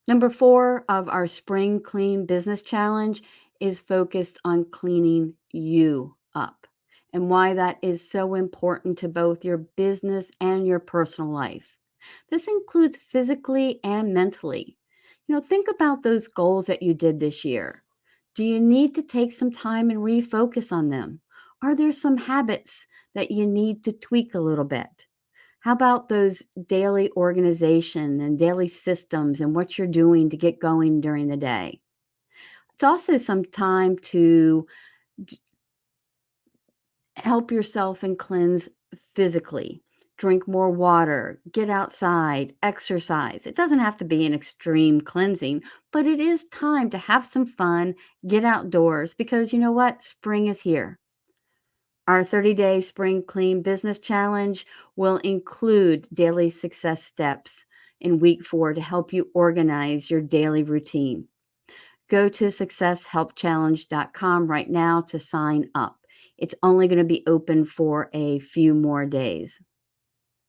Number 4 of our Spring Clean Business Challenge is focused on cleaning you up and why that is so important to both your business and your personal life. This includes physically and mentally. Think about those goals that you did this year. Do you need to take some time and refocus on them? Are there some habits that you need to tweak a little bit? How about those daily organization and daily systems and what you're doing to get going during the day? It's also some time to help yourself and cleanse physically. Drink more water, get outside, exercise. It doesn't have to be an extreme cleansing, but it is time to have some fun, get outdoors, because you know what? Spring is here. Our 30-day Spring Clean Business Challenge will include daily success steps in week 4 to help you organize your daily routine. Go to successhelpchallenge.com right now to sign up. It's only going to be open for a few more days.